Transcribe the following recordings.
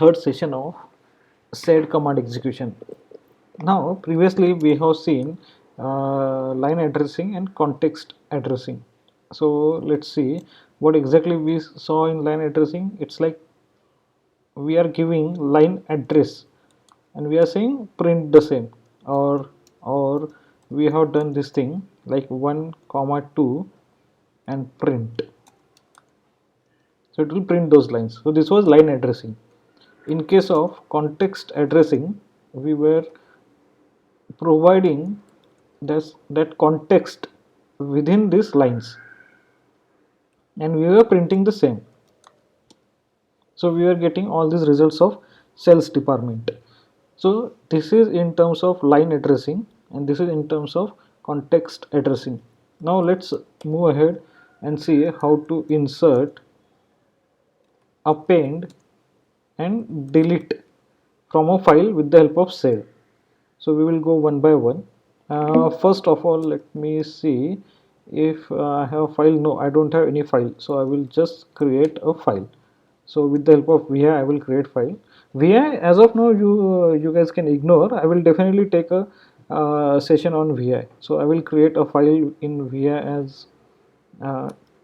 third session of sed command execution. Now previously we have seen line addressing and context addressing. So let's see what exactly we saw in line addressing. It's like we are giving line address and we are saying print the same, or we have done this thing like 1 comma 2 and print, so it will print those lines. So this was line addressing. In case of context addressing, we were providing that context within these lines and we were printing the same. So we are getting all these results of sales department. So this is in terms of line addressing and this is in terms of context addressing. Now let's move ahead and see how to insert, append and delete from a file with the help of sed. So we will go one by one. First of all, let me see if I have a file. No, I don't have any file, so I will just create a file. So with the help of vi I will create file. Vi as of now you guys can ignore. I will definitely take a session on vi. So I will create a file in vi as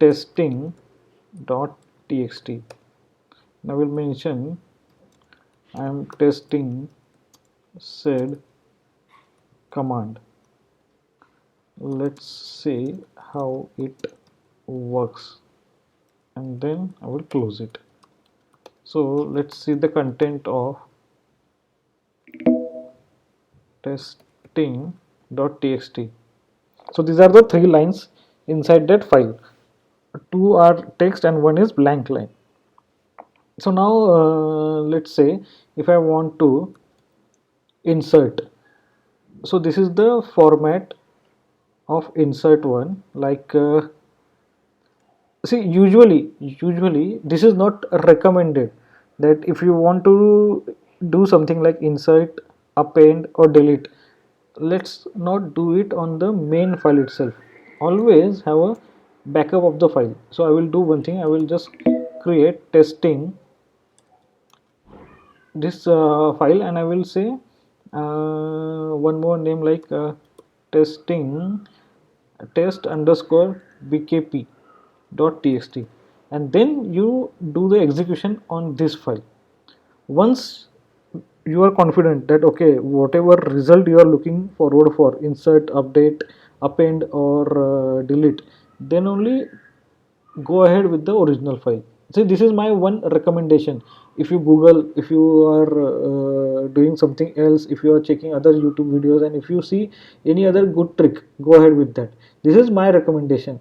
testing.txt. I will mention I am testing sed command. Let's see how it works and then I will close it. So let's see the content of testing.txt. So these are the 3 lines inside that file. 2 are text and 1 is blank line. So now let's say if I want to insert, so this is the format of insert one. Like see, usually this is not recommended, that if you want to do something like insert, append or delete, let's not do it on the main file itself. Always have a backup of the file. So I will do one thing, I will just create testing this file and I will say one more name like testing test underscore bkp.txt, and then you do the execution on this file. Once you are confident that okay, whatever result you are looking forward for, insert, update, append or delete, then only go ahead with the original file. So this is my one recommendation. If you google, if you are doing something else, if you are checking other YouTube videos and if you see any other good trick, go ahead with that. This is my recommendation.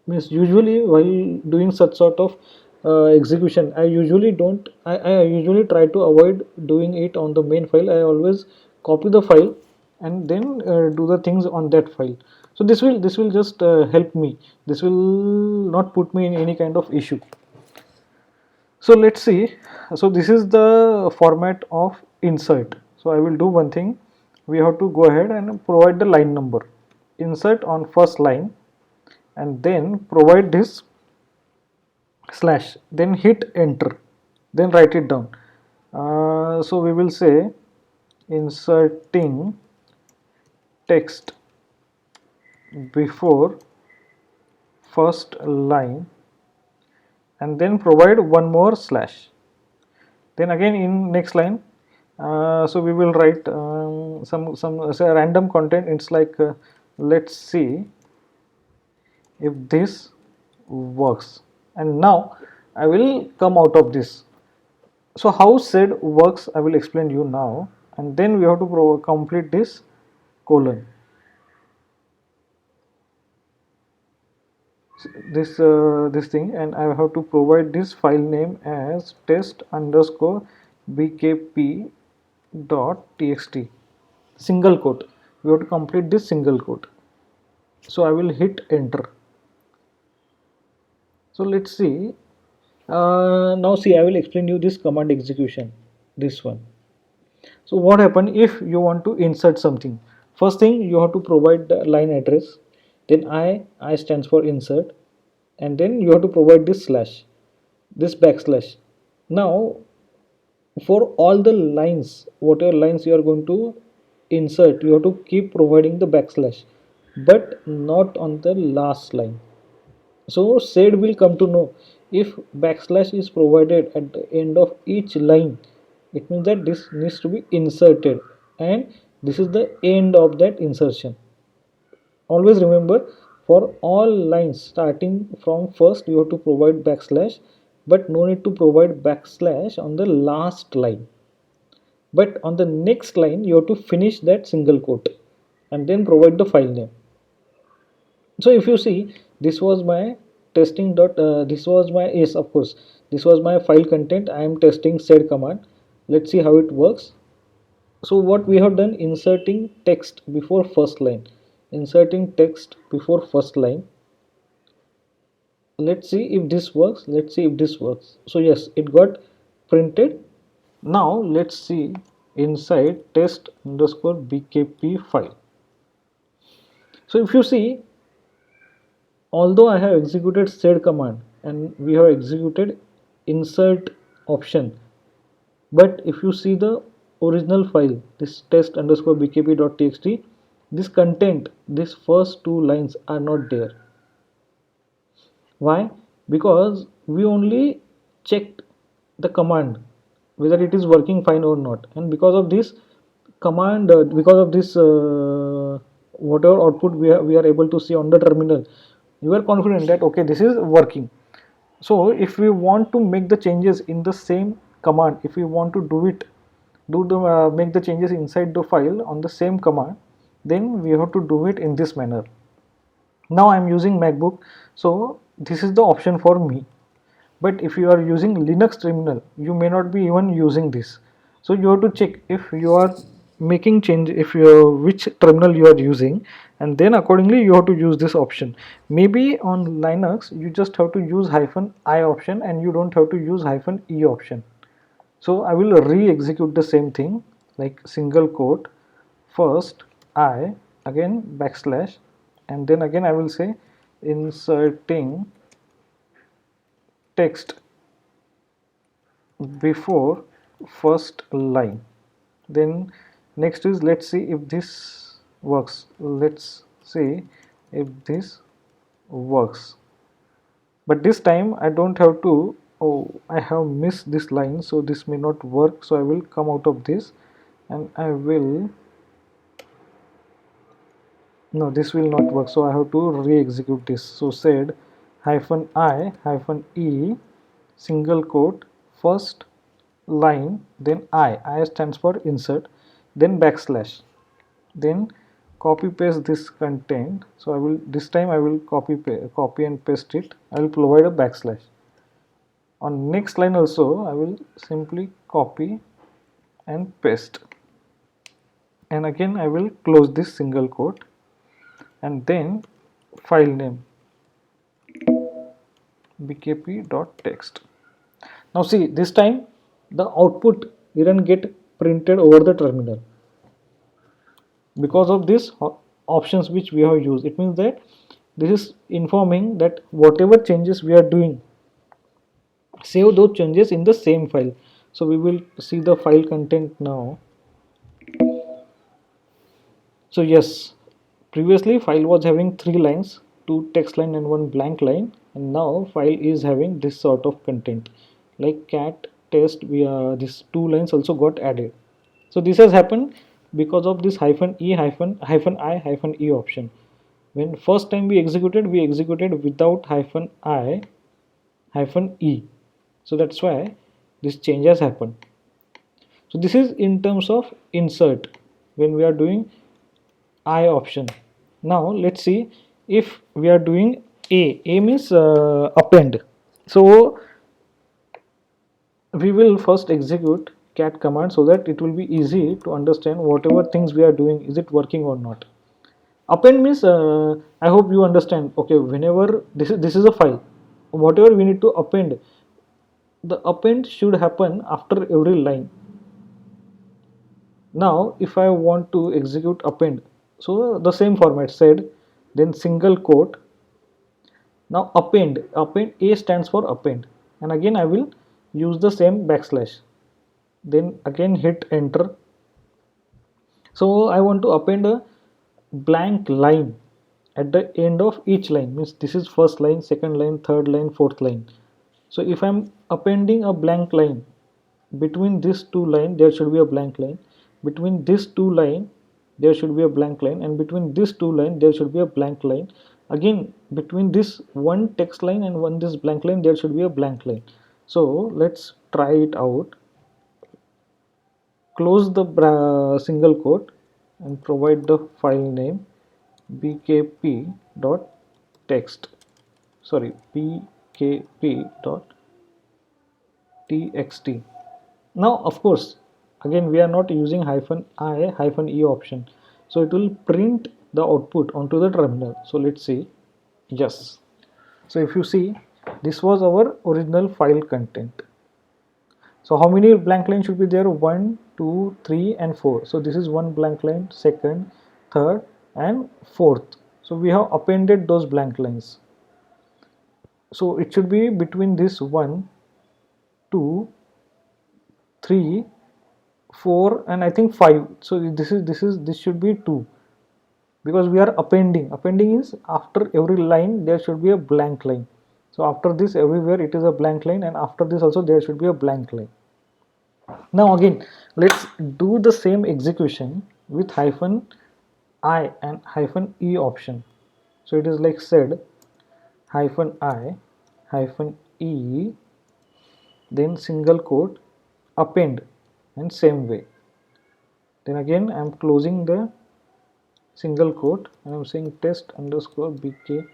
Means usually while doing such sort of execution, I usually don't I usually try to avoid doing it on the main file. I always copy the file and then do the things on that file. So this will just help me. This will not put me in any kind of issue. So let's see. So this is the format of insert. So I will do one thing. We have to go ahead and provide the line number. Insert on first line and then provide this slash, then hit enter, then write it down. So we will say inserting text before first line and then provide one more slash, then again in next line so we will write some say random content. It's like let's see if this works, and now I will come out of this. So how sed works I will explain you now, and then we have to complete this colon. This thing, and I have to provide this file name as test underscore bkp.txt, single quote. We have to complete this single quote. So I will hit enter. So let's see. Now see, I will explain you this command execution, this one. So what happen if you want to insert something? First thing, you have to provide the line address, then I stands for insert, and then you have to provide this slash, this backslash. Now For all the lines, whatever lines you are going to insert, you have to keep providing the backslash, but not on the last line. So sed will come to know if backslash is provided at the end of each line, it means that this needs to be inserted, and this is the end of that insertion. Always remember, for all lines starting from first you have to provide backslash, but no need to provide backslash on the last line. But on the next line you have to finish that single quote and then provide the file name. So if you see, this was my testing dot this was my, yes, of course, this was my file content. I am testing sed command. Let's see how it works. So what we have done, inserting text before first line, inserting text before first line. Let's see if this works. Let's see if this works. So yes, it got printed. Now let's see inside test underscore bkp file. So if you see, although I have executed sed command and we have executed insert option, but if you see the original file, this test underscore bkp.txt, this content, this first two lines are not there. Why? Because we only checked the command whether it is working fine or not, and because of this command, because of this whatever output we are able to see on the terminal, you are confident that okay, this is working. So if we want to make the changes in the same command, if we want to make the changes inside the file on the same command, then we have to do it in this manner. Now I am using MacBook, so this is the option for me. But if you are using Linux terminal, you may not be even using this. So you have to check if you are making change, if you which terminal you are using, and then accordingly you have to use this option. Maybe on Linux you just have to use -i option and you don't have to use -e option. So I will re-execute the same thing, like single quote, first I, again backslash, and then again I will say inserting text before first line. Then next is, let's see if this works. Let's see if this works. But this time I don't have to, oh, I have missed this line, so this may not work. So I will come out of this and I will, no, this will not work, so I have to re-execute this. So sed -i-e single quote first line, then I stands for insert, then backslash, then copy paste this content. So I will, this time I will copy and paste it. I will provide a backslash. On next line also I will simply copy and paste, and again I will close this single quote, and then file name bkp.txt. Now see, this time the output didn't get printed over the terminal because of these options which we have used. It means that this is informing that whatever changes we are doing, save those changes in the same file. So we will see the file content now. So yes, previously file was having 3 lines, 2 text line and 1 blank line, and now file is having this sort of content like cat test. These 2 lines also got added. So this has happened because of this -i-e option. When first time we executed without -i-e. So that's why this change has happened. So this is in terms of insert when we are doing I option. Now let's see if we are doing A means append. So we will first execute cat command so that it will be easy to understand whatever things we are doing, is it working or not. Append means I hope you understand. Okay, whenever this is a file, whatever we need to append, the append should happen after every line. Now if I want to execute append, so the same format, sed, then single quote. Now append A stands for append, and again I will use the same backslash. then again hit enter. So I want to append a blank line at the end of each line, means this is first line, second line, third line, fourth line. So if I'm appending a blank line, between these two lines there should be a blank line, between these two line there should be a blank line, and between these two line there should be a blank line. Again, between this one text line and one this blank line there should be a blank line. So let's try it out. Close the single quote and provide the file name bkp.text, sorry, bkp.txt. Now of course, again we are not using -i-e option, so it will print the output onto the terminal. So let's see. Yes, so if you see, this was our original file content. So how many blank lines should be there? 1, 2, 3 and 4. So this is one blank line, second, third and fourth. So we have appended those blank lines. So it should be between this 1, 2, 3, 4 and I think 5. So this should be 2, because we are appending. Appending is after every line there should be a blank line. So after this everywhere it is a blank line, and after this also there should be a blank line. Now again, let's do the same execution with -i and -e option. So it is like sed -i-e, then single quote, append, and same way. Then again I am closing the single quote and I am saying test underscore bkp.txt.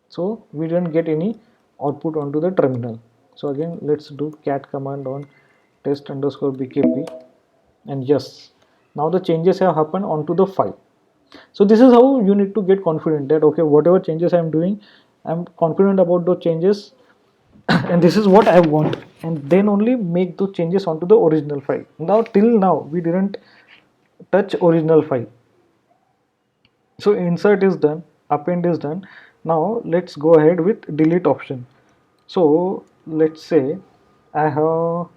So we didn't get any output onto the terminal. So again let's do cat command on test underscore bkp, and yes, now the changes have happened onto the file. So this is how you need to get confident that okay, whatever changes I am doing, I am confident about those changes and this is what I want, and then only make those changes onto the original file. Now till now we didn't touch original file. So insert is done, append is done. Now let's go ahead with delete option. So let's say I have,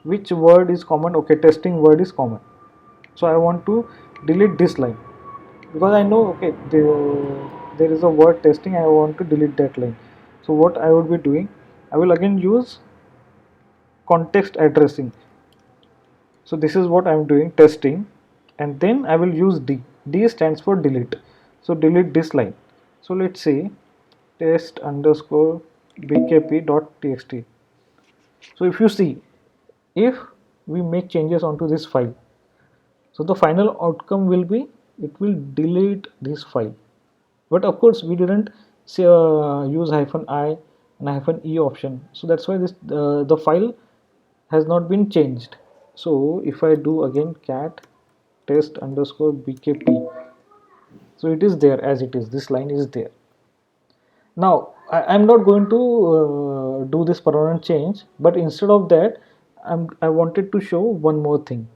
which word is common? Okay, testing word is common. So I want to delete this line because I know okay there is a word testing, I want to delete that line. So what I would be doing, I will again use context addressing. So this is what I am doing, testing, and then I will use D. D stands for delete. So delete this line. So let's say test underscore bkp.txt. So if you see, if we make changes onto this file, so the final outcome will be it will delete this file. But of course we didn't say, use -i and -e option, so that's why this the file has not been changed. So if I do again cat test underscore bkp, so it is there as it is, this line is there. Now I'm not going to do this permanent change, but instead of that I wanted to show one more thing.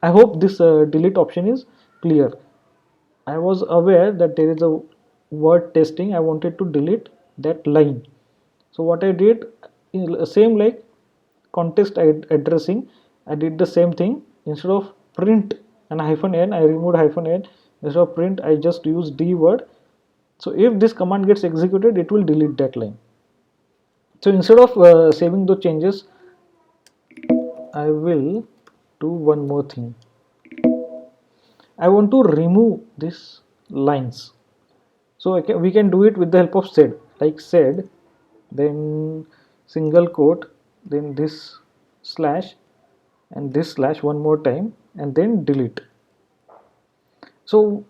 I hope this delete option is clear. I was aware that there is a word testing, I wanted to delete that line. So what I did, same like context addressing, I did the same thing. Instead of print and -n, I removed -n. Instead of print, I just used D word. So if this command gets executed, it will delete that line. So instead of saving those changes, I will do one more thing. I want to remove these lines. So we can do it with the help of sed, like sed, then single quote, then this slash and this slash one more time, and then delete. So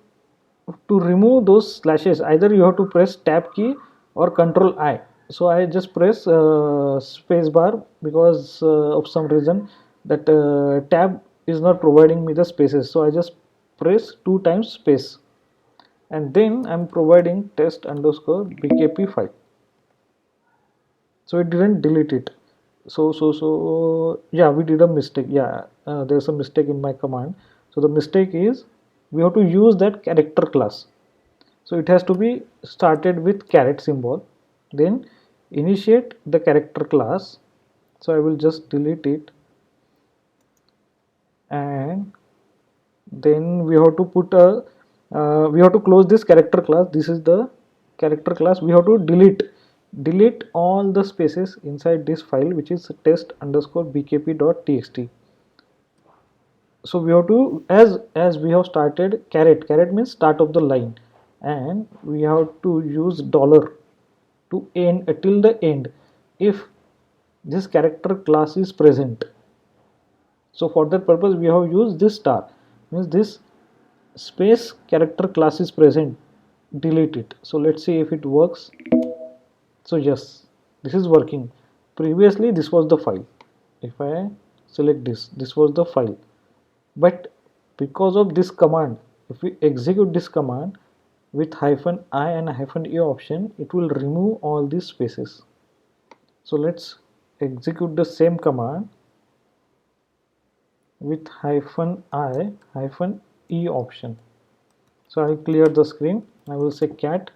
to remove those slashes, either you have to press tab key or control I. So I just press space bar because of some reason that tab is not providing me the spaces. So I just press 2 times space, and then I'm providing test underscore bkp file. So it didn't delete it. So yeah, we did a mistake. Yeah, there's a mistake in my command. So the mistake is we have to use that character class. So it has to be started with caret symbol, then initiate the character class, So I will just delete it, and then we have to put a we have to close this character class. This is the character class. We have to delete all the spaces inside this file, which is test underscore bkp.txt. So we have to, as we have started caret means start of the line, and we have to use dollar to end till the end if this character class is present. So for that purpose we have used this star, means this space character class is present, delete it. So let's see if it works. So yes, this is working. Previously this was the file. If I select this was the file, but because of this command, if we execute this command with -i and -e option, it will remove all these spaces. So let's execute the same command with -i -e option. So I'll clear the screen. I will say cat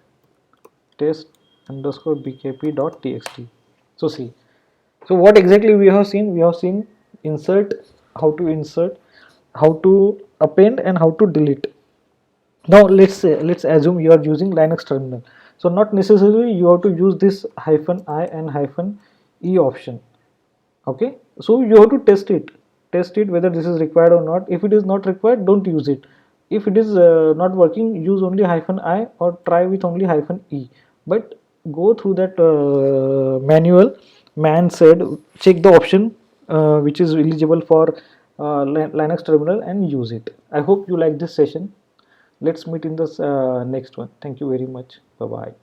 test underscore bkp.txt. So see, so what exactly we have seen? We have seen insert, how to append, and how to delete. Now let's assume you are using Linux terminal. So not necessarily you have to use this -i and -e option. Okay, so you have to test it whether this is required or not. If it is not required, don't use it. If it is not working, use only -i or try with only -e. But go through that manual. Man said check the option which is eligible for Linux terminal and use it. I hope you like this session. Let's meet in the next one. Thank you very much. Bye bye.